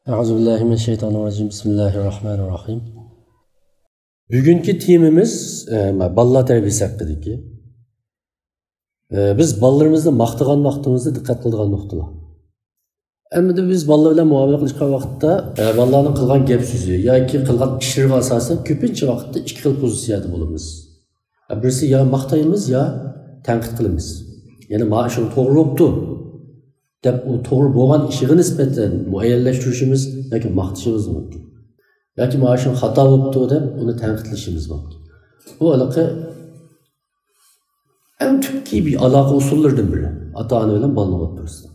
Euzubillahimineşşeytanirracim. Bismillahirrahmanirrahim. Bugünkü temimiz balla terbiyesi hakkındaki. Biz ballarımızda maqtagan vaqtimizda diqqat qiladigan nuqtalar. Endi biz ballar bilan muomala qilishgan vaqtda ballarning qilgan gap so'zi yoki qilgan ishlarga asosan ko'pincha vaqtda ikki xil pozitsiyada bo'lamiz. Birisi ya maqtaymiz ya tanqid qilamiz. Ya'ni mana shu to'g'ri bo'libdi deb u to'g'ri bo'lgan ishiga nisbatan muayyanlashtirishimiz yoki maqtashimiz mumkin. Yoki mana shu xato bo'libdi deb uni tanqidlashimiz mumkin. Bu aloqa en tüpki bir aloqa usullaridan biri. Ata-ona bilan bolaning o'rtasida.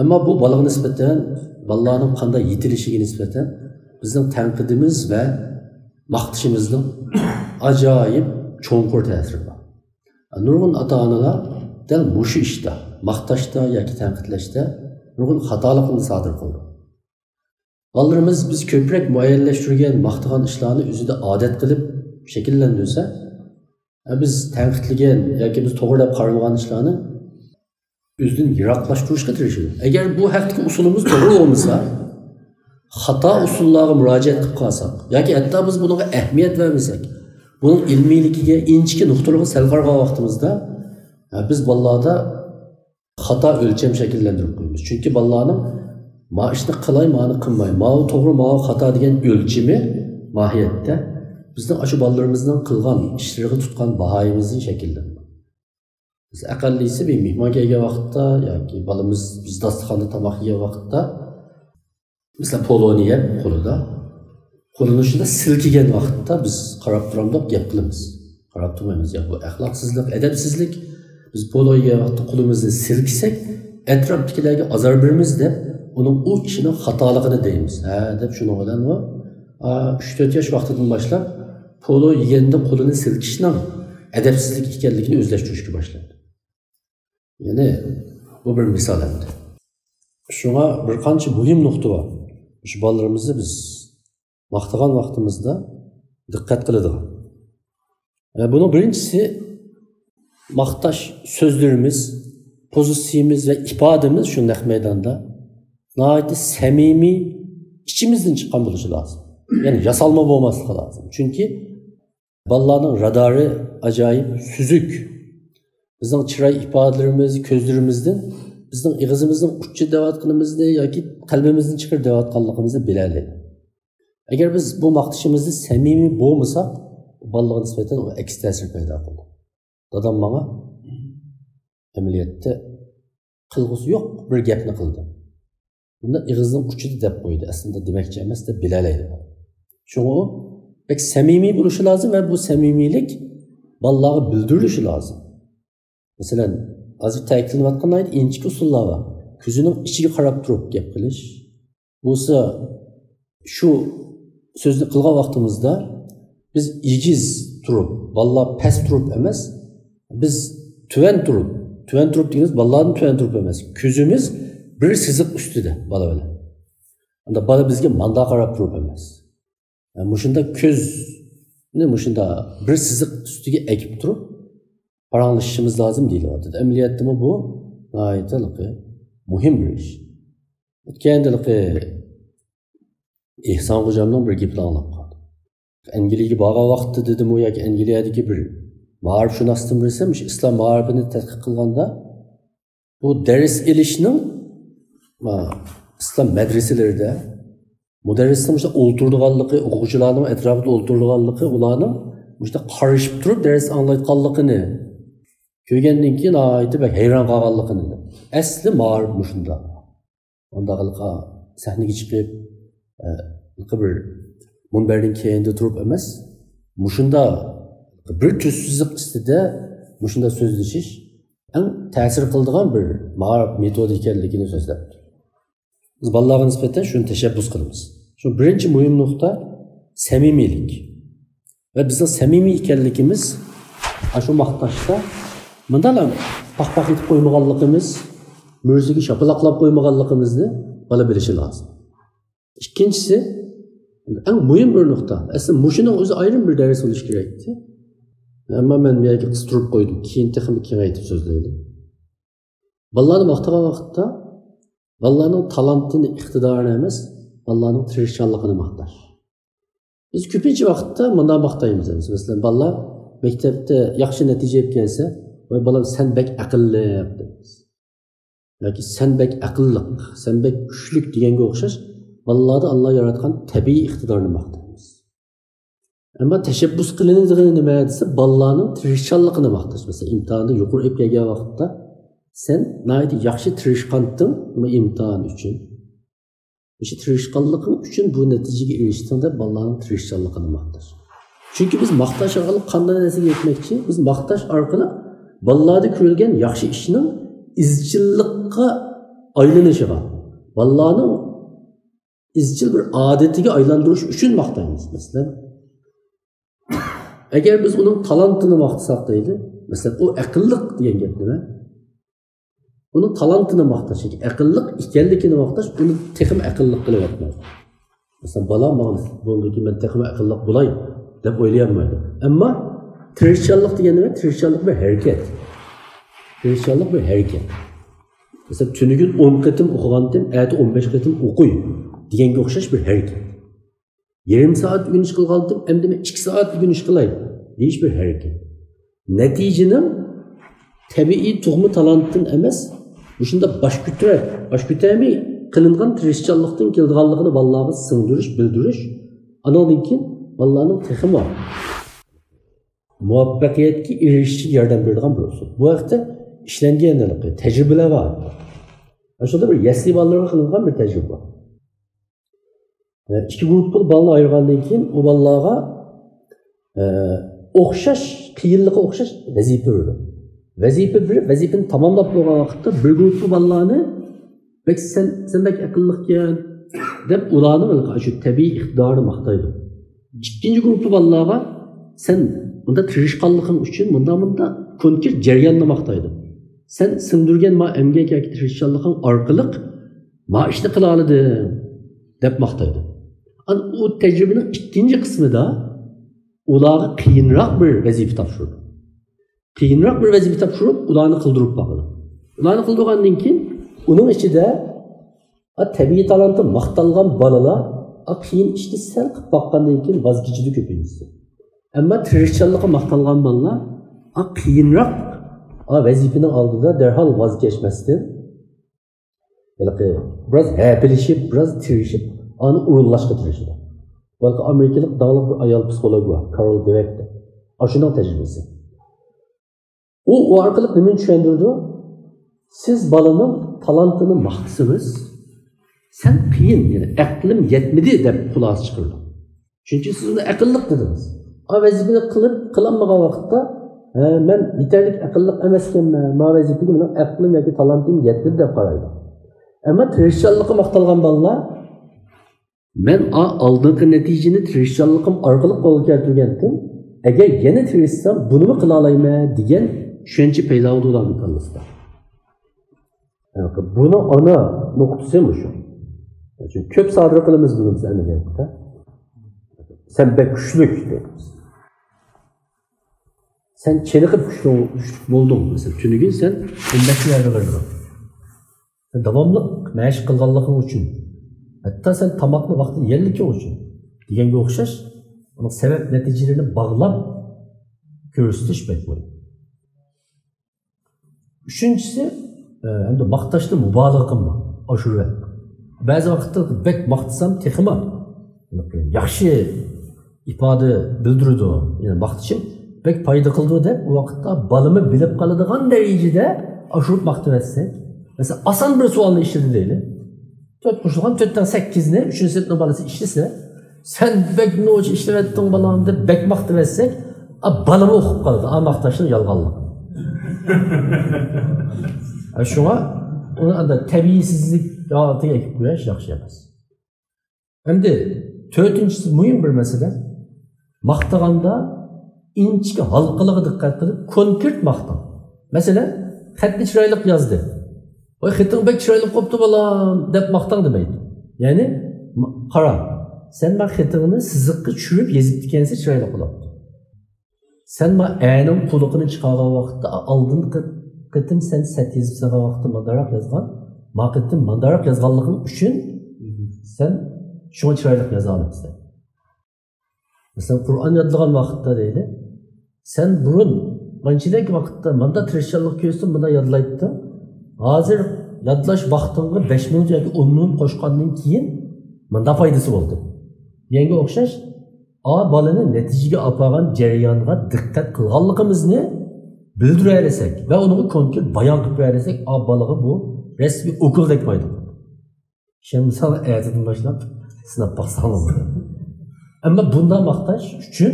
Ammo bu bolaga nisbatan, bolaning qanday yetilishiga nisbatan bizning tanqidimiz va maqtashimizning ajoyib cho'nqur ta'siri bor. Nurg'un ata-onalar dal mushu ishda, maqtashda yoki tanqidlashda nurg'un xatoliklarni sodir qildi. Bolalarimiz biz ko'proq muayyanlashtirgan maqtagan ishlarni o'zida odat qilib shakllantirsa, biz tanqidlagan yoki biz to'g'ri deb qaralgan ishlarni o'zidan yiroqlashtirishga tirishamiz. Agar bu haqdagi usulimiz to'g'ri bo'lmasa, xato usullarga murojaat qilib qolsak yoki hatto biz bunga ahamiyat bermasak, buning ilmiyligiga, inchki nuqtalarga sal qarag'an vaqtimizda biz bolalarda xato o'lcham shakllantirib qo'yamiz. Chunki bolalarning ma ishni qilay, ma'ni qilmay, ma to'g'ri, ma xato degan o'lchimi mohiyatda bizning shu bolalarimizning qilgan ishlariga tutgan bahoyimizni shakllantiradi. Biz aqallisi bir mehmonga kelgan vaqtda yoki bolamiz biz dasturxonda tomoq yegan vaqtda mesela poloni yeb qo'lini shunda silkigan vaqtda biz qarab turamiz deb gap qilamiz. Qarab turmaymiz. Ya bu axloqsizlik, adabsizlik. Biz polo yegan vaqtda qo'limizni silkisak, atrofdagilarga azor beramiz deb uning u ishining xatoligini deymiz. Deb shuni bilan 3-4 yosh vaqtidan boshlab polo yeganda qo'lini silkishning adabsizlik ekanligini o'zlashtirishga boshladi. Ya'ni bu bir misol endi. Shunga bir qancha muhim nuqta bor. Shu bolalarimizni biz maqtagan vaqtimizda diqqat qiladigan. Bunun birinchisi maqtash so'zlarimiz, pozitsiyamiz va ifodamiz shu naq maydonda nihoyat samimiy ichimizdan chiqqan bo'lishi lozim. Ya'ni yasalma bo'lmasligi lozim. Chunki bolalarning radari ajoyib suzuk. Bizning chiroy ifodalarimiz, ko'zlarimizdan bizning ig'izimizning uchi deyotganimizni yoki qalbimizdan chiqib deyotganligimizni biladi. Agar biz bu maqtashimizni samimiy bo'lmasa, bolalarga nisbatan u aks ta'sir paydo qiladi. Dadam menga amaliyotda qilg'usi yo'q bir gapni qildi. Bunda ig'izning uchida deb qo'ydi. Aslida demoqchi emas deb bilalaydi. Shunga pek samimiy bo'lishi lozim va bu samimiylik bolalarga bildirilishi lozim. Masalan, hozir ta'kidlanayotgan inchki usullar bor. Ko'zining ichiga qarab turib gap qilish. Bo'lsa shu so'zni qilgan vaqtimizda biz egiz turib, bolalar past turib emas, biz tuvan turib degimiz bolalarning tuvan turib emas. Ko'zimiz bir siziq ustida bola bilan. Unda bola bizga manda qarab turib emas. Mushunda ko'zni mushunda bir siziq ustiga ekib turib paranglashishimiz lozim deyiladi. Amaliyotda bu g'oyatli muhim bir ish. O'tgandagi Ehson Xo'jamning bir gapini anglab qoldim. Angliyaga borgan vaqtda dedim u yoki Angliyadagi bir ma'rifshunosdan bilsam, islom ma'rifini tadqiq qilganda bu dars ilishning islom madrasalarida mudarrisning o'sha o'ltirganligi, o'quvchilarning atrofida o'ltirganligi, ularning o'sha qarashib turib dars anglayotganligini ko'rgandan keyin aytib hayron qolganligini. Asli ma'rif shunda. Undaqilqa sahnaga chiqib bir munbarning keyinda turib emas, mushunda bir tuzsizlik ustida mushunda so'zlashish eng ta'sir qiladigan bir ma'rif metodi ekanligini so'zlabdi. Biz bolalarga nisbatan shuni tashabbus qilamiz. Shu birinchi muhim nuqta samimiylik. Va bizning samimiy ekanligimiz shu maqtashda bundalar paq-paq etib qo'ymaganligimiz, mo'jizaga shapalaqlab qo'ymaganligimizni bola bilishi lozim. Ikkinchisi eng muhim bir nuqta. Aslida mushuning o'zi ayrim bir dars bo'lishi kerakdi. Ammo men bu yerga qistirib qo'ydim. Keyin texnik kengaytib so'zlaydim. Bolalarni maqtagan vaqtda bolalarning talantini, iqtidorini emas, balalarning tirishchanligini maqtash. Biz ko'pincha vaqtda bundan maqtaymiz. Masalan, balalar maktabda yaxshi natija olib kelsa, "Voy balam, sen bek aqlli" deymiz. Yoki "Sen bek aqlliq, sen bek kuchlik" deganga o'xshash balalarda Alloh yaratgan tabiiy iqtidorni maqtaymiz. Ammo tashabbus qilinadigan nima desa, balalarning tirishchanligini maqtash. Masalan, imtihonda yuqori olib kelgan vaqtda sen nayt yaxshi tirishqanding bu imtihon uchun. O'sha tirishqanliging uchun bu natijaga erishding deb balalarning tirishchanligini maqtash. Chunki biz maqtash orqali qanday narsaga yetmoqchi? Biz maqtash orqali balalarda ko'rilgan yaxshi ishning izchillikqa aylanishiga, balalarning izchil bir odatiga aylantirish uchun maqtaymiz. Masalan, agar biz uning talantini maqtasak deydi, masalan, u aqlliq degan gap nima? Uning talantini maqtash, aqlliq ekanligini maqtash, uni texim aqlliq qilib aytmaydi. Masalan, bolam bunga men texim aqlliq bo'lay deb o'ylayolmaydi. Ammo tirishchanlik degan nima? Tirishchanlik bir harakat. Tirishchanlik bir harakat. Masalan, tunigun 10 qatim o'qigandim, erta 15 qatim o'qiy deganga o'xshash bir harakat. Yarım saat gün iş qilgandim, endi men 2 soat gün ish qilay deyish bir harakat. Natijaning tabiiy tug'ma talantdan emas, shunda bash ko'tarmay qilingan tirishchanlikdan kelganligini balalarga singdirish, bildirish, andan keyin balalarning texmi muvaffaqiyatga erishishga yordam beradigan bir usul. Bu vaqtda ishlanganlik, tajribalar bor. Shunda bir yasli balalarga qilingan bir tajriba. İki grupta balını ayırgandan keyin o balalarga o'xshash, qiyinlikqa o'xshash vazifa berdi. Vazifani tamomlab bo'lgan vaqtda bir grupta balalarni "Bek sen bek aqlliqkan" deb ularni shu tabiiy iqtidorini maqtaydi. Ikkinchi grupta balalarga "Sen bunda tirishqanliging uchun bunda konkret jarayonni maqtaydi. Sen singdirgan ma emgak yoki tirishchanliging orqali ma ishni qila olading" deb maqtaydi. O tecrübenin ikinci kısmı da ularga qiyinroq bir vazifa topshirdi. Qiyinroq bir vazifa topshirib, ularni qildirib boqdi. Ularni qildirgandan keyin uning ichida tabiiy talanti maqtalgan bolalar qiyin ishni sal qilib boqqandan keyin voz kechidi ko'paydi. Ammo tirishchanlikqa maqtalgan bolalar qiyinroq vazifaning oldida darhol voz kechmasdan biraz hapilishib, biraz tirishib onu urullaşqa tirishdi. Balki Amerikalik dağlıq bir ayol psixologi var, Carol Dweck. Aşının tecrübesi. O orqali nima tushundirdi? Siz balaning talantini maqtasınız, sen qiyin, yani aqlim yetmedi deb xulosa chiqardi. Chunki siz uni aqlliq dedingiz. O vazifani qilinmagan vaqtda, men yetarli aqlliq emasmanman, ma vazifaga mening aqlim yoki talantim yetdi deb qaraydi. Ammo tirishchanlikqa maqtalgan bolalar "Men aldığım neticeni tirishchanligim orqali qo'lga keltirgandim. Agar yana tirishsam, bunimi qila olayman" degan tushuncha paydo bo'ldi ularning qalbida. Buni ana nuqtasi shu. Chunki ko'p sodir qilamiz buni biz amaliyotda. Sen bek kuchlik deymiz. Sen cheniqib kuchli bo'lding. Mesela tunugin sen 15 yerga kirding. Davomli mashq qilganliging uchun hatta sen tamakni vaqtini yerlikka uchun deganga o'xshash uning sabab natijalarini bog'lab ko'rsatish bo'ladi. Uchinchisi, endi maqtashni mubolag'a qilma, oshirma. Ba'zi vaqtda bek maqtasam texma yaxshi ifoda bildiradi, ya'ni maqtashim bek foyda qildi deb u vaqtda balimi bilib qoladigan darajada oshirib maqtaversak, mesela oson bir savolni ishlatdi deylik. 4 qo'shilgan 4dan 8ni 3-sinfning bolasi ishlasa, sen bek no'ch ishlatding balam deb bek maqtaversak, balami o'qib qoladi. Maqtashning yolg'onligi. Shunga unda tabiiysizlik holatiga kelib qo'yish yaxshi emas. Endi 4-inchisi muhim bir masala. Maqtaganda inchki halqaliga diqqat qilib, konkret maqtan. Masalan, xatni chiroyli yozdi. "Voy, xating bek chiroyli qopti balam" deb maqtan demaydi. Ya'ni qara, sen ma xatingni siziqqa tushirib yozib ekansan, chiroyli qilibdi. Sen ma a'ning quliqini chiqargan vaqtda oldingi qitim sen sat yozib salgan vaqtda mandaroq yozgan, ma qitim mandaroq yozganliging uchun sen şuna chiroyli yoza olamiz. Mesela Qur'on yodlagan vaqtda deydi, sen burun qanchalik vaqtda manda tirishchilik ko'rsin, bunda yodlaydi. Hozir yodlash vaqtingga 5 minut yoki 10 minut qo'shgandan keyin bunda foydasi bo'ldi. Yanga o'xshash, balani natijaga olib borgan jarayonga diqqat qilganligimizni bildiraylik va uni konkret bayon qilib bersak, balaga bu rasmiy o'quldek foyda. Şimdi misal ayetinden başlap sınap baksanız. Ama bundan maqtaş üçün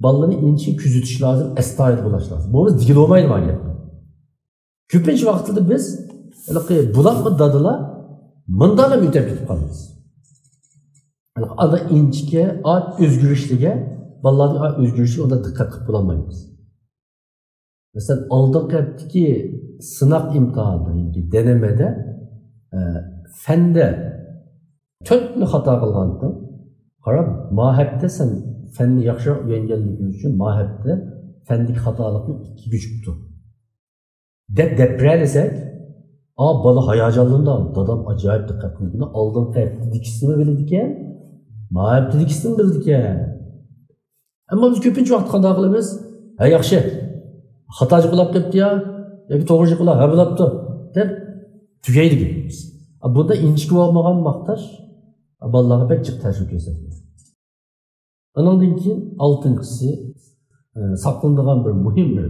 ballarını ince küzütüş lazım, estayet bulaş lazım. Bu digil olmaydı var ya. Köpünç vaxtıda biz bulak mı dadıla mındala mütep tutub qalırız. Ada inçike, özgürlüğe, ballarının özgürlüğe onda dikkat qilib bulamayız. Mesela aldığım ki sınav imtihanında, denemede fende tönlü hata qilgandim. Qarab, mahepte sen fenni yaxshiroq o'rganganligi uchun mahepte fendik xatolikni 2 güç tuttu. Deprelesak, bola hayajonlandan, dadam ajoyib diqqat qildi. Oldin tarafda dikisini bildi ekan, mahepte dikisini bildi ekan. Ammo biz ko'pincha vaqt qanday qilamiz? Ha yaxshi. Xatoji qilib ketdi ya, yoki to'g'ri qilib, ha bo'libdi deb tugaydi deymiz. Bunda inchki olmagan maqtash bolalarga pek jiq ta'sir ko'rsatadi. Ondan keyin 6-si saqlanadigan bir muhim bir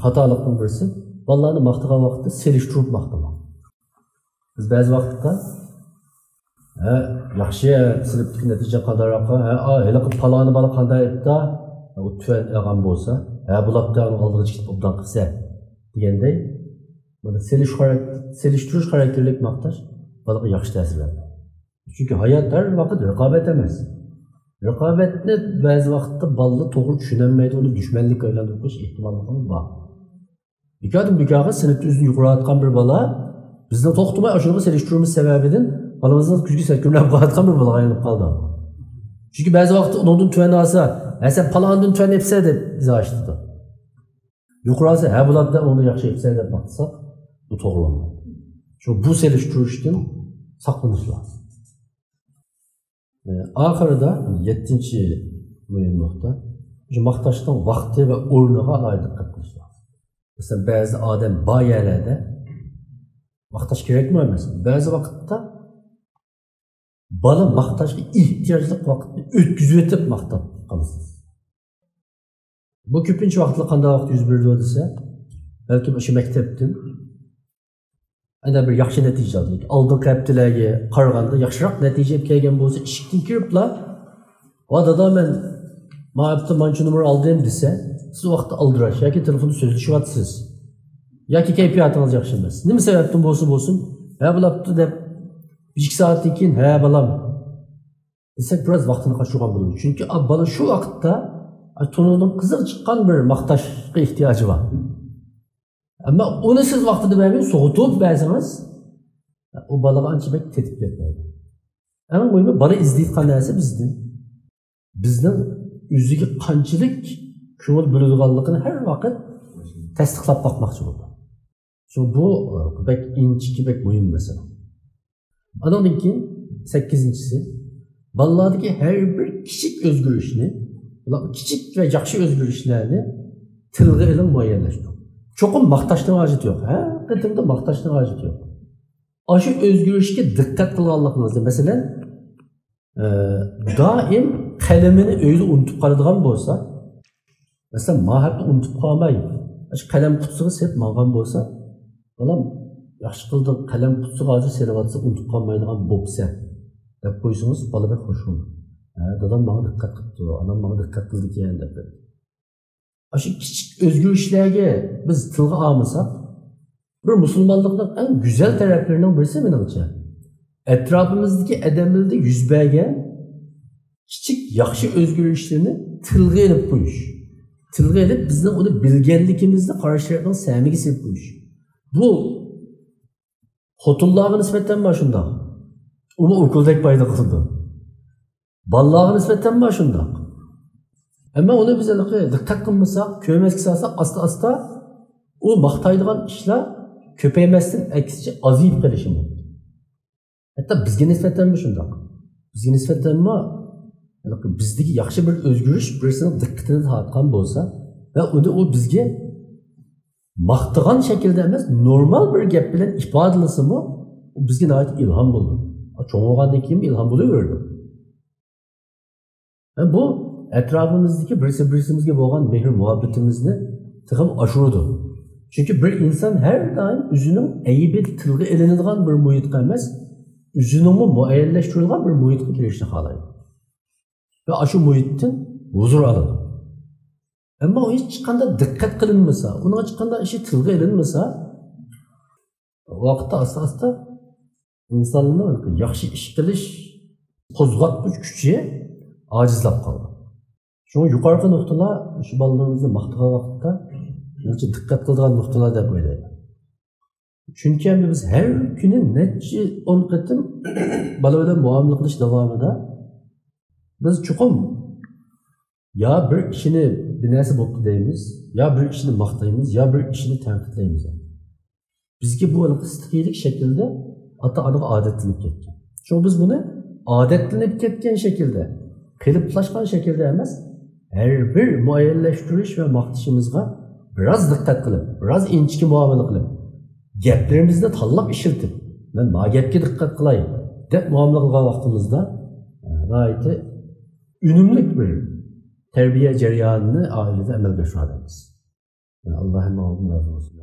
xatolikning birisi bolalarni maqtagan vaqtda selishtirib maqtamoq. Biz ba'zi vaqtda yaxshi sinfdagi natija qandaroq, hali paloni bola qanday edi, u tuvan olgan bo'lsa, bulabda oldiga chiqib obdan qilsa deganday, mana selishtirish xarakterlik maqtash bolaga yaxshi ta'sir beradi. Çünkü hayat her vakit raqobat emas. Raqobatni ba'zi vaqtda balla to'g'ri tushunolmaydi, uni dushmanlikka aylantirib qo'yish ehtimolligi bor. Bikaga sinfda o'zini yuqoratgan bir bola bizni to'xtamay ashunga selishtirishimiz sababidan bolamizni kuzgi sakirlab qo'yatgan bir bolaga aylanib qoldi. Çünkü ba'zi vaqtda undan tuvan olsa, sen palondan tuvan epsa deb izohlashdi. Yuqorasi bo'ladi, uni yaxshi epsa deb maqtsa, bu to'g'ri bo'lmaydi. Shu bu selishtirishdan saqlanish lazım. Ahirida 7-chi muhim nuqta, shu maqtashning vaqti va o'rniga alohida diqqat qilish lazım. Mesela ba'zi odam bor yerlarda maqtash kerakmi emas? Ba'zi vaqtda bola maqtashga ehtiyojli vaqtni o'tkazib o'tib maqtab qolasiz. Bu ko'pincha vaqtda qanday vaqt yuz berdi desa, balki o'sha maktabdan ana bir yaxshi natija oldik. Oldin kaptilarga qaraganda yaxshiroq natija kelgan bo'lsa, eshikdan kiribla, "Va dada men ma'lumotni mancha numar oldim" desa, siz vaqtda aldirash yoki telefonda so'zlashyapsiz. Yoki kayfiyatingiz yaxshi emas. Nima sababdan bo'lsa, bo'libdi deb 2 soatdan keyin balam desak biroz vaqtini qochirgan bo'ladi. Chunki bola shu vaqtda to'nidan qiziq chiqqan bir maqtashga ehtiyoji bor. Ama onu siz vaqtida vermeyin, soğutup versanız, o balaga ancha bek tetib ketmaydi. Ama muhimi bola izlayotgan narsa bizning o'ziga qanchalik ko'ngil bo'ladiganligini har vaqt tasdiqlab boqmoqchi bo'ldi. Çünkü bu bek inchiki bek muhim masala. Ondan keyin 8-si bolalardagi har bir kichik o'zgarishni, kichik va yaxshi o'zgarishlarni tilga ilib muayyanlashtirdi. Çokum maqtashning hojati yo'q. Qatımda maqtashning hojati yo'q. Aşı özgürlüşke dikkat qilganligingizda, masalan, doim qalamini uyda unutib qoladigan bo'lsa, masalan, mahapni unutib qolmay, shu qalam qutisiga sep mang'an bo'lsa, bolam yaxshi qildi, qalam qutisiga hozir seryapsa unutib qolmaydigan bo'lsa, deb qo'ysangiz, bola bek xush bo'ladi. Dadam menga dikkat qildi, anam menga dikkat qildi ekan deb. Aşı kichik o'zgarishlarga biz tilga olmasak, bir musulmonlikning eng güzel taraflarining birisi menimcha, etrafimizdagi odamlarda yuz bergan kichik yaxshi o'zgarishlarni tilga olib qo'yish. Tilga olib bizning uni bilganligimizni qarashlarning samiga solib qo'yish. Bu xotinlarga nisbatan mana shunday. Uni o'quldek foyda qildi. Bolalarga nisbatan mana shunday. Ama onu biz dikkat qilmasak, ko'rmasga solsak, asta o maqtaydigan ishlar ko'paymasdan aksicha aziyib qolishi mumkin. Hatta bizga nisbatan shunday. bizga nisbatan bizdagi yaxshi bir o'zgarish birisini diqqatini tortgan bo'lsa va uni u bizga maqtagan shaklda emas, normal bir gap bilan ifodalasimi, u bizga nihoyat ilhom bo'ldi. Cho'ng bo'lgandan keyin ilhom bo'laverdi. Bu etrafimizdagi birimizga bo'lgan mehr muhabbatimizni tig'im oshirdi. Chunki bir inson har doim o'zining aybi tilga ilinadigan bir muhitga emas, o'zining muayyanlashtirilgan bir muhitga kirishni xohlaydi. Ve şu muhitdan huzur aladi. Ama o hiç qanday diqqat qilinmasa, unga hech qanday ishi tilga ilinmasa, vaqtda asta-asta insonning yaxshi ish qilish qo'zg'atgich kuchi ojizlab qoldi. Shu yuqorqi nuqtalar shu bolalarimizni maqtagan vaqtda necha diqqat qiladigan nuqtalar deb o'ylayman. Chunki biz har kuni necha 10 qatim bola bilan muomala qilish davomida biz chuqur ya bir ishini bir narsa bo'lib deymiz, ya bir ishini maqtaymiz, ya bir ishini tanqidlaymiz. Bizga bu istiqiylik shaklda ota-onaga odatlanib ketgan. Çünkü biz buni odatlanib ketgan shaklda, qiliplashgan shaklda emas, har bir muayyanlashtirish va maqtashimizga biraz diqqat qilib, biraz inchki muomala qilib, gaplarimizni tanlab ishiltib, men ma gapga diqqat qilay deb muomala qilgan vaqtimizda g'oyat unumli bir terbiye jarayonini ailede amelga oshiramiz. Allohim razı olsun.